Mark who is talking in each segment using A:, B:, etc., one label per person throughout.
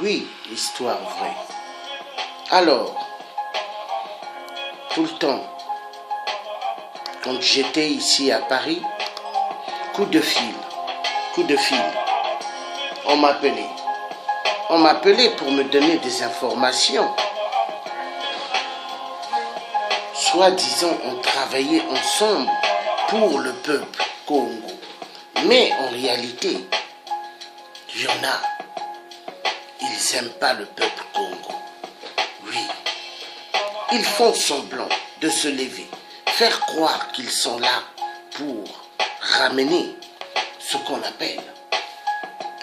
A: Oui, histoire vraie. Alors, tout le temps, quand j'étais ici à Paris, coup de fil, on m'appelait. On m'appelait pour me donner des informations. Soi-disant, on travaillait ensemble pour le peuple Congo. Mais en réalité, il y en a, ils n'aiment pas le peuple Congo. Oui, ils font semblant de se lever, faire croire qu'ils sont là pour ramener ce qu'on appelle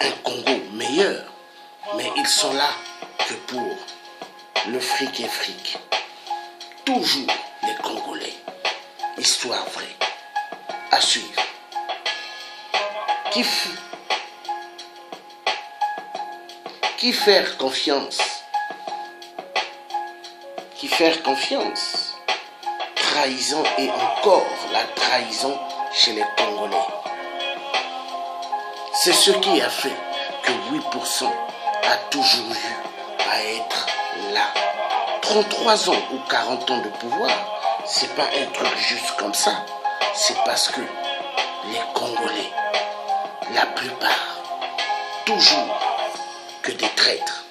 A: un Congo meilleur. Mais ils sont là que pour le fric et fric. Toujours les Congolais. Histoire vraie. À suivre. Qui faire confiance? Qui faire confiance? Trahison et encore la trahison chez les Congolais. C'est ce qui a fait que 8% a toujours eu à être là. 33 ans ou 40 ans de pouvoir, c'est pas un truc juste comme ça. C'est parce que les Congolais, la plupart, toujours que des traîtres.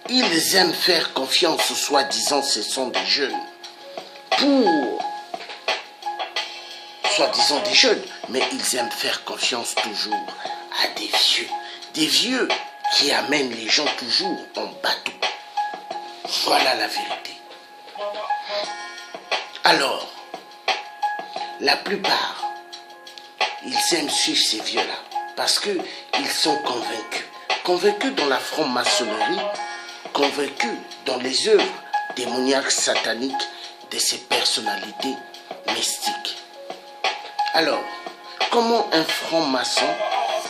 A: Ils aiment faire confiance, soi-disant, ce sont des jeunes. Pour soi-disant des jeunes, mais ils aiment faire confiance toujours à des vieux. Des vieux qui amènent les gens toujours en bateau. Voilà la vérité. Alors, la plupart, ils aiment suivre ces vieux-là parce qu'ils sont convaincus. Convaincus dans la franc-maçonnerie, convaincus dans les œuvres démoniaques sataniques de ces personnalités mystiques. Alors, comment un franc-maçon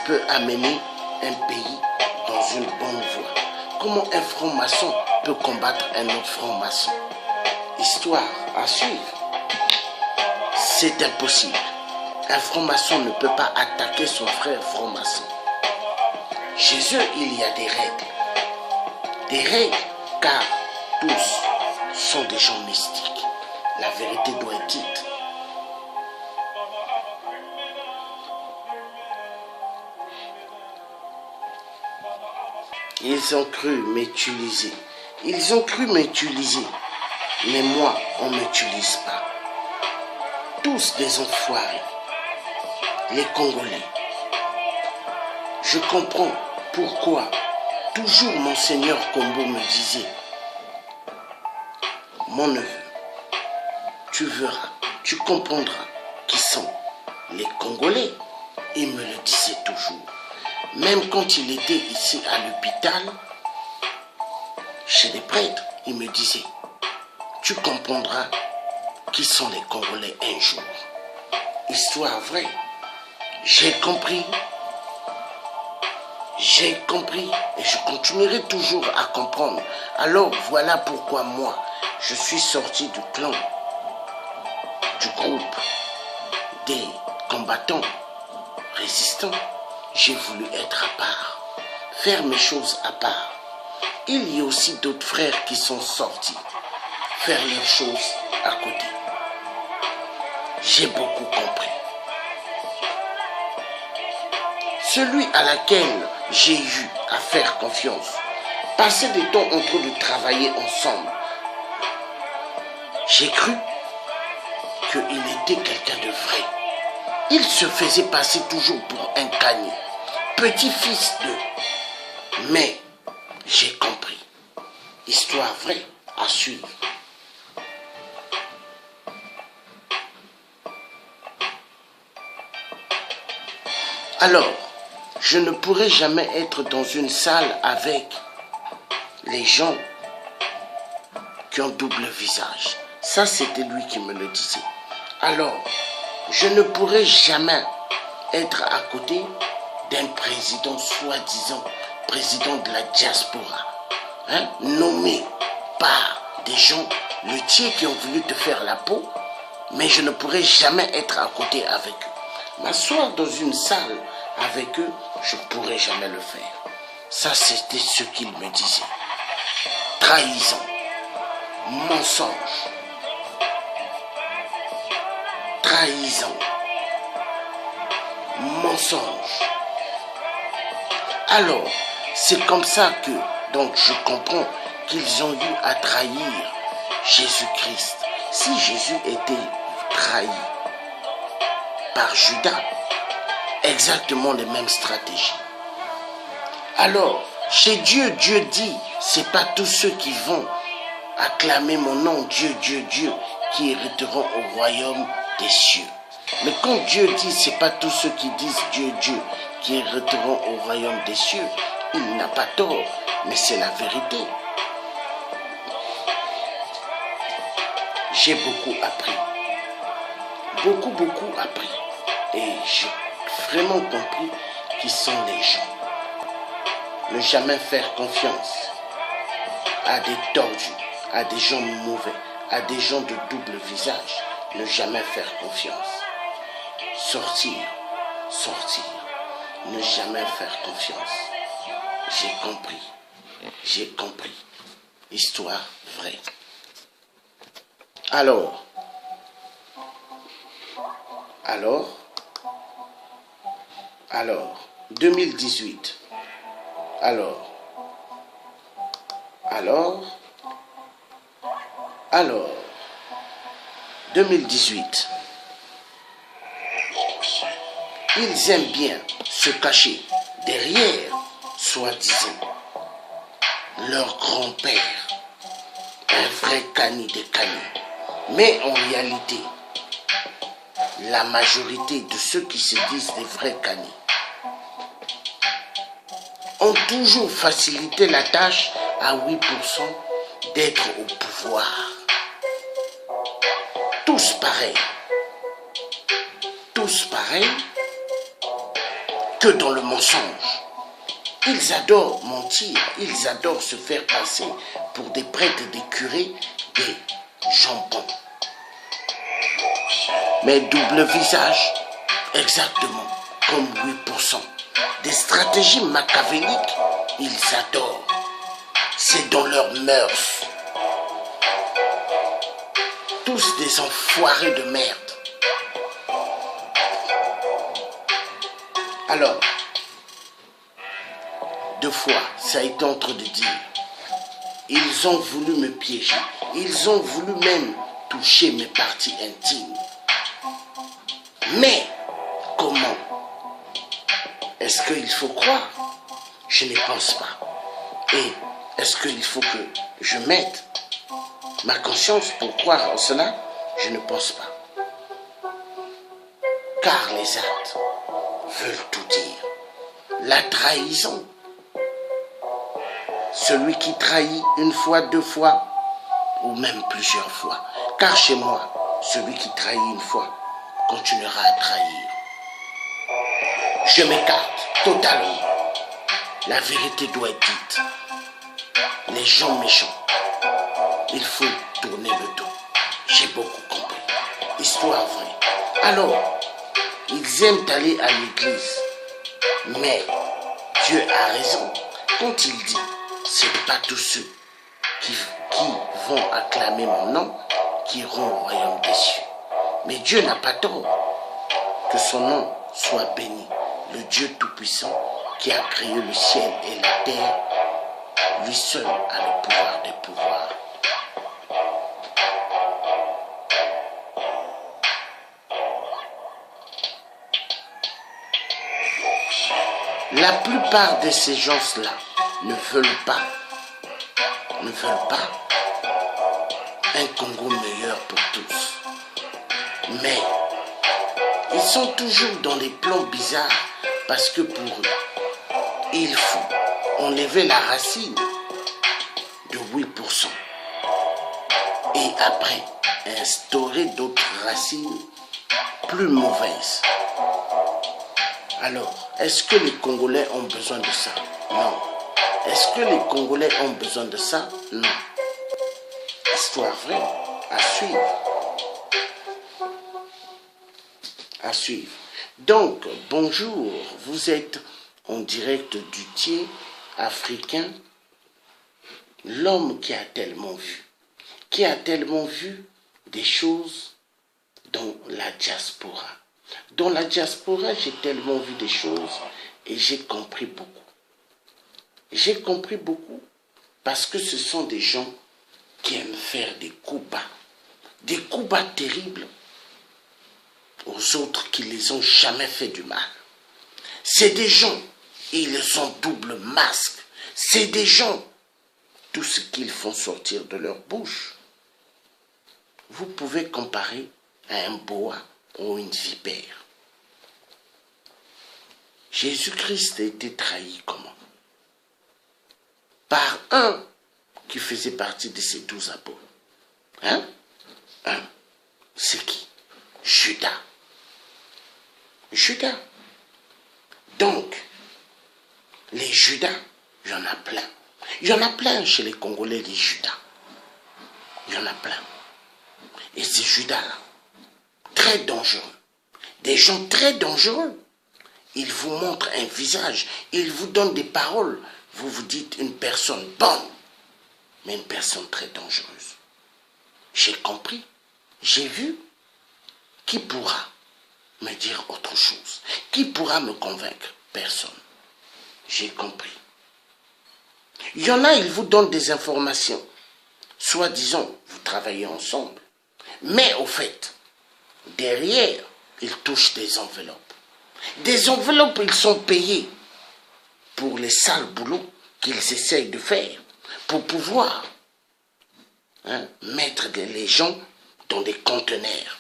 A: peut amener un pays dans une bonne voie? Comment un franc-maçon peut combattre un autre franc-maçon? Histoire à suivre. C'est impossible. Un franc-maçon ne peut pas attaquer son frère franc-maçon. Chez eux, il y a des règles. Des règles, car tous sont des gens mystiques. La vérité doit être dite. Ils ont cru m'utiliser. Ils ont cru m'utiliser. Mais moi, on ne m'utilise pas. Tous des enfoirés. Les Congolais. Je comprends pourquoi toujours Monseigneur Kombo me disait: mon neveu, tu verras, tu comprendras qui sont les Congolais. Il me le disait toujours. Même quand il était ici à l'hôpital, chez les prêtres, il me disait: tu comprendras qui sont les Congolais un jour. Histoire vraie. J'ai compris et je continuerai toujours à comprendre. Alors voilà pourquoi moi, je suis sorti du clan, du groupe des combattants résistants. J'ai voulu être à part, faire mes choses à part. Il y a aussi d'autres frères qui sont sortis, faire leurs choses à côté. J'ai beaucoup compris. Celui à laquelle j'ai eu à faire confiance, passer des temps en train de travailler ensemble, j'ai cru qu'il était quelqu'un de vrai. Il se faisait passer toujours pour un cagné, petit-fils de... Mais j'ai compris. Histoire vraie à suivre. Alors, je ne pourrai jamais être dans une salle avec les gens qui ont double visage. Ça, c'était lui qui me le disait. Alors, je ne pourrai jamais être à côté d'un président, soi-disant président de la diaspora, nommé par des gens luthiers qui ont voulu te faire la peau, mais je ne pourrai jamais être à côté avec eux. M'asseoir dans une salle avec eux, je ne pourrai jamais le faire. Ça, c'était ce qu'il me disait. Trahison, mensonge, trahison, mensonge. Alors, c'est comme ça que, donc je comprends qu'ils ont eu à trahir Jésus-Christ. Si Jésus était trahi par Judas, exactement les mêmes stratégies. Alors, chez Dieu, Dieu dit, c'est pas tous ceux qui vont acclamer mon nom, Dieu, Dieu, Dieu, qui hériteront au royaume des cieux. Mais quand Dieu dit, c'est pas tous ceux qui disent Dieu, Dieu, qui hériteront au royaume des cieux, il n'a pas tort, mais c'est la vérité. J'ai beaucoup appris. Beaucoup appris. Et j'ai vraiment compris qui sont les gens. Ne jamais faire confiance à des tordus, à des gens mauvais, à des gens de double visage. Ne jamais faire confiance. Sortir. Ne jamais faire confiance. J'ai compris. Histoire vraie. Alors, 2018. Alors, 2018. Ils aiment bien se cacher derrière, soi-disant, leur grand-père, un vrai cani des canis. Mais en réalité, la majorité de ceux qui se disent des vrais canis ont toujours facilité la tâche à 8% d'être au pouvoir. Tous pareils, que dans le mensonge. Ils adorent mentir, ils adorent se faire passer pour des prêtres, des curés, des jambons. Mais double visage, exactement comme 8%. Des stratégies machiavéliques, ils adorent. C'est dans leurs mœurs. Tous des enfoirés de merde. Alors, 2 fois, ça a été en train de dire, ils ont voulu me piéger, ils ont voulu même toucher mes parties intimes. Mais, comment? Est-ce qu'il faut croire? Je ne pense pas. Et est-ce qu'il faut que je mette ma conscience pour croire en cela? Je ne pense pas. Car les actes veulent tout dire. La trahison. Celui qui trahit 1 fois, 2 fois, ou même plusieurs fois. Car chez moi, celui qui trahit 1 fois continuera à trahir. Je m'écarte totalement. La vérité doit être dite. Les gens méchants, il faut tourner le dos. J'ai beaucoup compris. Histoire vraie. Alors, ils aiment aller à l'église. Mais Dieu a raison quand il dit, c'est pas tous ceux qui vont acclamer mon nom qui iront au royaume des cieux. Mais Dieu n'a pas tort. Que son nom soit béni. Le Dieu Tout-Puissant qui a créé le ciel et la terre, lui seul a le pouvoir des pouvoirs. La plupart de ces gens-là ne veulent pas un Congo meilleur pour tous. Mais ils sont toujours dans des plans bizarres parce que pour eux, il faut enlever la racine de 8% et après instaurer d'autres racines plus mauvaises. Alors, est-ce que les Congolais ont besoin de ça? Non. Est-ce que les Congolais ont besoin de ça? Non. Histoire vraie, à suivre. À suivre. Donc, bonjour, vous êtes en direct du Thiers africain, l'homme qui a tellement vu des choses dans la diaspora. Dans la diaspora, j'ai tellement vu des choses et j'ai compris beaucoup. J'ai compris beaucoup parce que ce sont des gens qui aiment faire des coups bas terribles aux autres qui les ont jamais fait du mal. C'est des gens, ils ont double masque. C'est des gens, tout ce qu'ils font sortir de leur bouche, vous pouvez comparer à un boa ou une vipère. Jésus-Christ a été trahi comment? Par un qui faisait partie de ses 12 apôtres. Hein? C'est qui? Judas. Judas. Donc, les Judas, il y en a plein. Il y en a plein chez les Congolais, les Judas. Il y en a plein. Et ces Judas-là, très dangereux. Des gens très dangereux. Ils vous montrent un visage. Ils vous donnent des paroles. Vous vous dites une personne bonne, mais une personne très dangereuse. J'ai compris. J'ai vu. Qui pourra me dire autre chose? Qui pourra me convaincre? Personne. J'ai compris. Il y en a, ils vous donnent des informations. Soi-disant, vous travaillez ensemble. Mais au fait, derrière, ils touchent des enveloppes. Des enveloppes, ils sont payés pour les sales boulots qu'ils essayent de faire, pour pouvoir mettre les gens dans des conteneurs.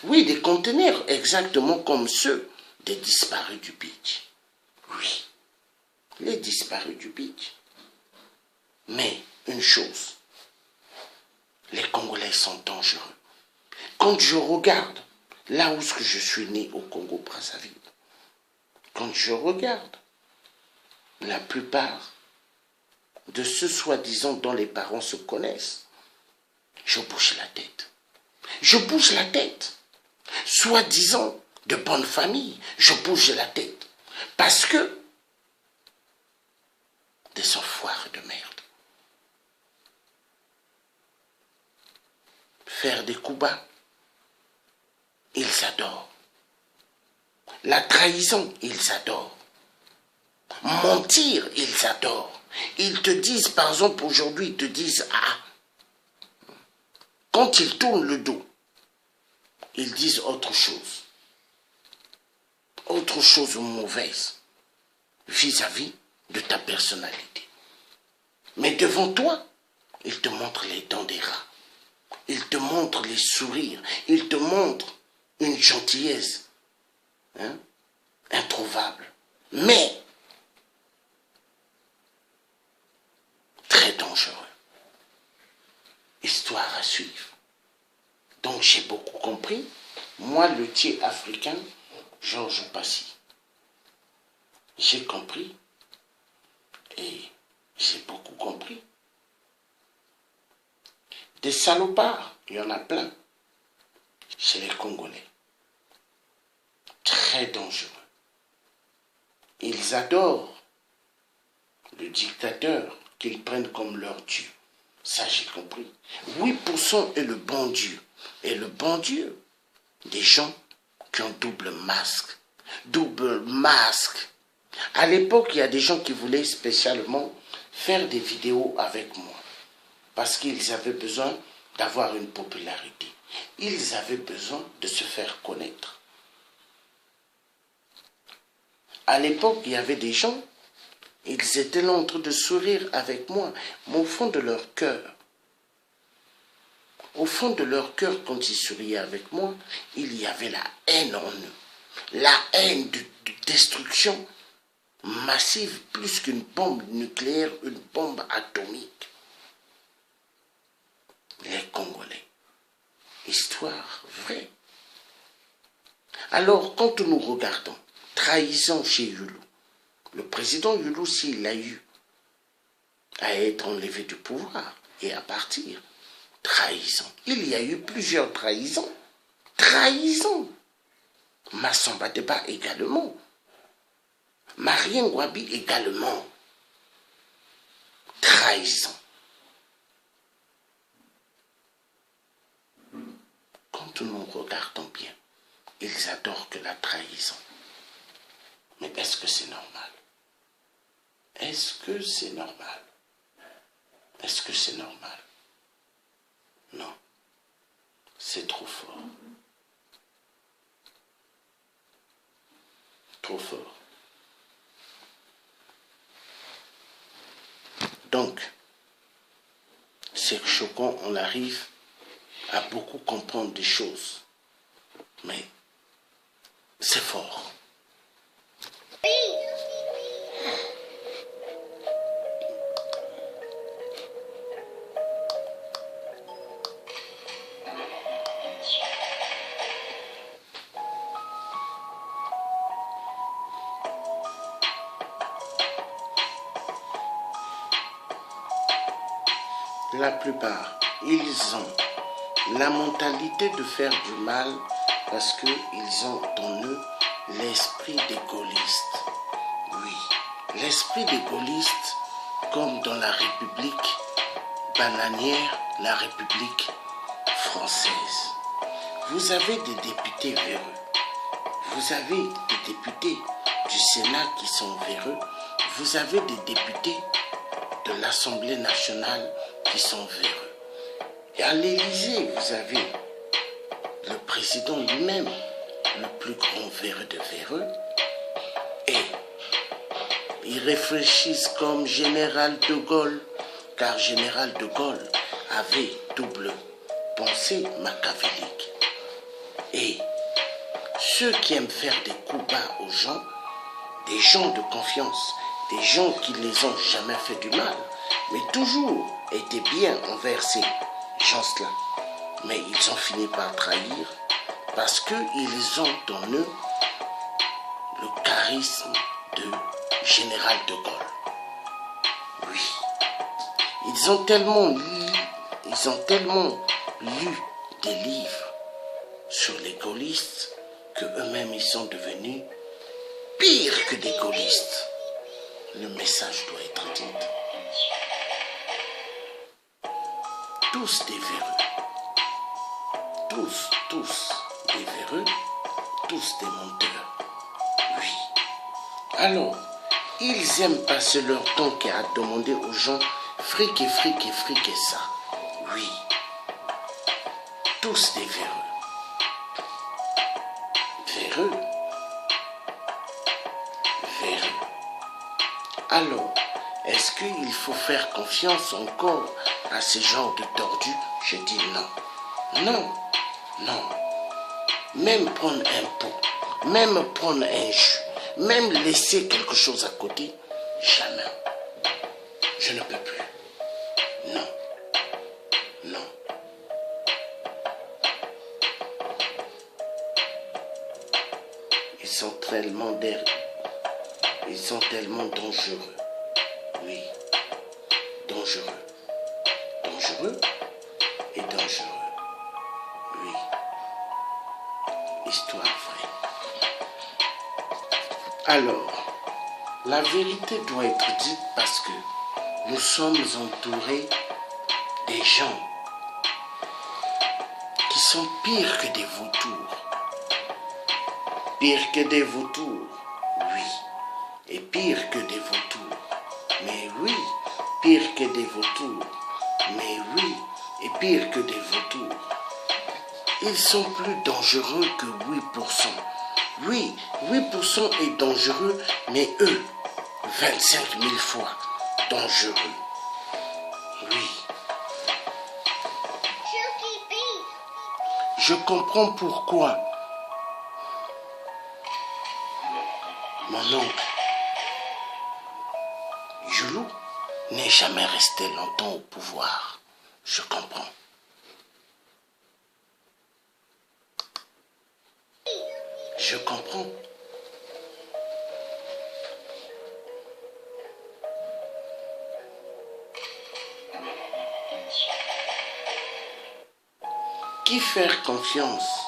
A: Oui, des conteneurs exactement comme ceux des disparus du beach. Oui, les disparus du beach. Mais une chose, les Congolais sont dangereux. Quand je regarde là où je suis né au Congo-Brazzaville, quand je regarde la plupart de ceux soi-disant dont les parents se connaissent, je bouge la tête. Je bouge la tête. Soi-disant de bonne famille, je bouge la tête. Parce que des enfoirés de merde. Faire des coups bas, ils adorent. La trahison, ils adorent. Mentir, ils adorent. Ils te disent, par exemple, aujourd'hui, ils te disent, quand ils tournent le dos, ils disent autre chose mauvaise vis-à-vis de ta personnalité. Mais devant toi, ils te montrent les dents des rats. Ils te montrent les sourires. Ils te montrent une gentillesse introuvable. Mais très dangereux. Histoire à suivre. Donc j'ai beaucoup compris. Moi, le thier africain, Georges Passy. J'ai compris. Et j'ai beaucoup compris. Des salopards, il y en a plein. Chez les Congolais. Très dangereux. Ils adorent le dictateur qu'ils prennent comme leur Dieu. Ça, j'ai compris. 8% est le bon Dieu. Et le bon Dieu, des gens qui ont double masque. Double masque. À l'époque, il y a des gens qui voulaient spécialement faire des vidéos avec moi. Parce qu'ils avaient besoin d'avoir une popularité. Ils avaient besoin de se faire connaître. À l'époque, il y avait des gens, ils étaient là en train de sourire avec moi, mais au fond de leur cœur, quand ils souriaient avec moi, il y avait la haine en eux. La haine de destruction massive, plus qu'une bombe nucléaire, une bombe atomique. Les Congolais. Histoire vraie. Alors, quand nous regardons, trahison chez Yulu, le président Yulu, s'il a eu à être enlevé du pouvoir et à partir, trahison. Il y a eu plusieurs trahisons. Trahison. Massamba Deba également. Marien Ngouabi également. trahison. Quand nous regardons bien, ils adorent que la trahison. Mais est-ce que c'est normal? Est-ce que c'est normal? Est-ce que c'est normal? Non. C'est trop fort. Trop fort. Donc, c'est choquant, on arrive à beaucoup comprendre des choses. Mais c'est fort. La plupart, ils ont la mentalité de faire du mal parce qu'ils ont en eux l'esprit des gaullistes. Oui, l'esprit des gaullistes, comme dans la République bananière, la République française. Vous avez des députés véreux. Vous avez des députés du Sénat qui sont véreux. Vous avez des députés de l'Assemblée nationale qui sont véreux. Et à l'Élysée, vous avez le président lui-même, le plus grand véreux de véreux, et ils réfléchissent comme Général de Gaulle, car Général de Gaulle avait double pensée machiavélique. Et ceux qui aiment faire des coups bas aux gens, des gens de confiance, des gens qui ne les ont jamais fait du mal, mais toujours étaient bien envers ces gens-là. Mais ils ont fini par trahir parce qu'ils ont en eux le charisme de Général de Gaulle. Oui. Ils ont tellement lu des livres sur les gaullistes que eux-mêmes ils sont devenus pires que des gaullistes. Le message doit être dit. Tous des véreux. Tous des véreux. Tous des menteurs. Oui. Alors, ils aiment passer leur temps qu'à demander aux gens fric et fric et fric et ça. Oui. Tous des véreux. Véreux. Véreux. Alors, est-ce qu'il faut faire confiance encore à ces genres de tordus? Je dis non. Non. Non. Même prendre un pot, même prendre un jus, même laisser quelque chose à côté, jamais. Je ne peux plus. Non. Non. Ils sont tellement dangereux. Oui. Dangereux. Dangereux et dangereux. Oui. Histoire vraie. Alors, la vérité doit être dite parce que nous sommes entourés des gens qui sont pires que des vautours. Pire que des vautours, oui. Et pire que des vautours. Mais oui, pire que des vautours. Mais oui, et pire que des vautours. Ils sont plus dangereux que 8%. Oui, 8% est dangereux, mais eux, 25 000 fois dangereux. Oui. Je comprends pourquoi mon oncle Joulou n'est jamais resté longtemps au pouvoir. Je comprends. Je comprends. Qui faire confiance?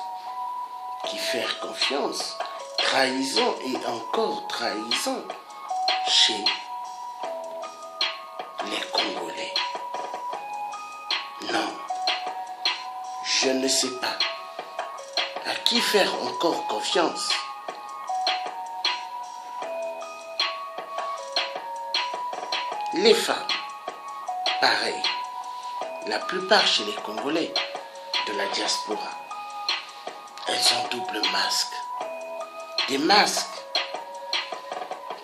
A: Qui faire confiance? Trahison et encore trahison chez les je ne sais pas à qui faire encore confiance. Les femmes, pareil, la plupart chez les Congolais de la diaspora, elles ont double masque. Des masques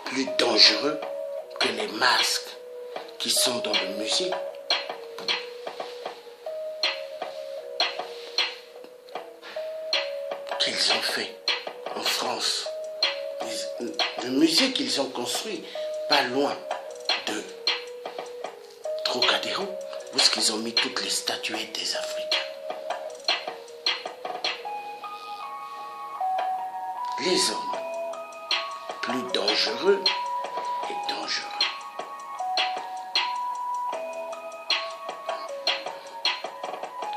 A: plus dangereux que les masques qui sont dans la musique. Qu'ils ont fait en France. Le musée qu'ils ont construit pas loin de Trocadéro, où est-ce qu'ils ont mis toutes les statuettes des Africains. Les hommes plus dangereux et dangereux.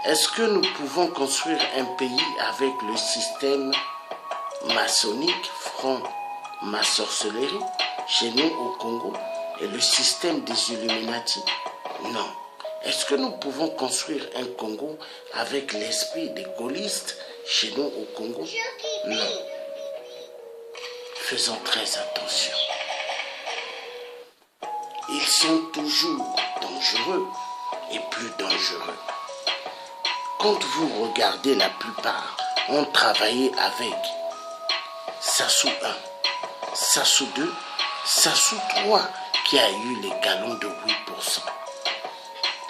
A: Est-ce que nous pouvons construire un pays avec le système maçonnique, franc-maçonnerie, chez nous au Congo, et le système des Illuminati? Non. Est-ce que nous pouvons construire un Congo avec l'esprit des gaullistes chez nous au Congo? Non. Faisons très attention. Ils sont toujours dangereux et plus dangereux. Quand vous regardez, la plupart ont travaillé avec Sassou 1, Sassou 2, Sassou 3 qui a eu les galons de 8%.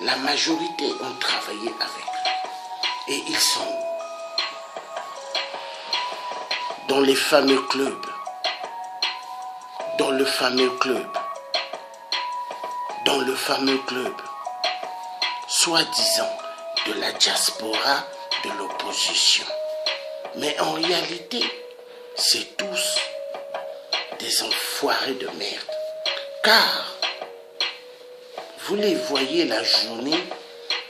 A: La majorité ont travaillé avec lui. Et ils sont dans les fameux clubs, dans le fameux club, soi-disant de la diaspora de l'opposition. Mais en réalité, c'est tous des enfoirés de merde. Car, vous les voyez la journée,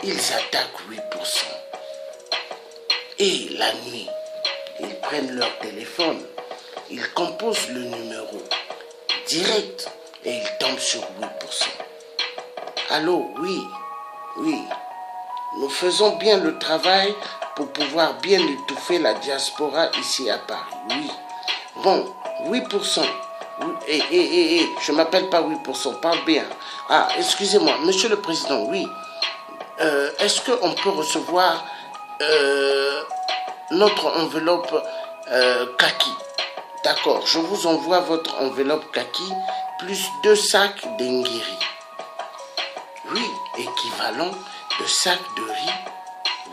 A: ils attaquent 8%. Et la nuit, ils prennent leur téléphone, ils composent le numéro direct et ils tombent sur 8%. Allô, oui. Nous faisons bien le travail pour pouvoir bien étouffer la diaspora ici à Paris. Oui. Bon, 8%. Je ne m'appelle pas 8%, parle bien. Ah, excusez-moi, monsieur le président, oui. Est-ce qu'on peut recevoir notre enveloppe kaki? D'accord, je vous envoie votre enveloppe kaki plus 2 sacs d'engiri. Oui, équivalent de sac de riz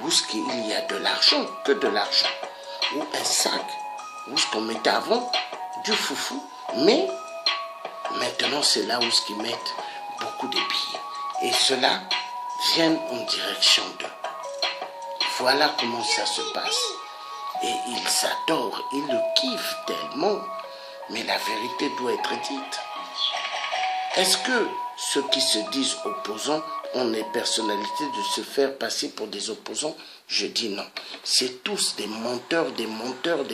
A: où il y a de l'argent, que de l'argent. Ou un sac où ce qu'on mettait avant du foufou, mais maintenant c'est là où ils mettent beaucoup de billets. Et cela vient en direction d'eux. Voilà comment ça se passe. Et ils adorent, ils le kiffent tellement, mais la vérité doit être dite. Est-ce que ceux qui se disent opposants ont les personnalités de se faire passer pour des opposants? Je dis non. C'est tous des menteurs, des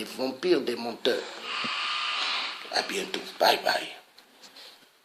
A: vampires, des menteurs. À bientôt. Bye bye.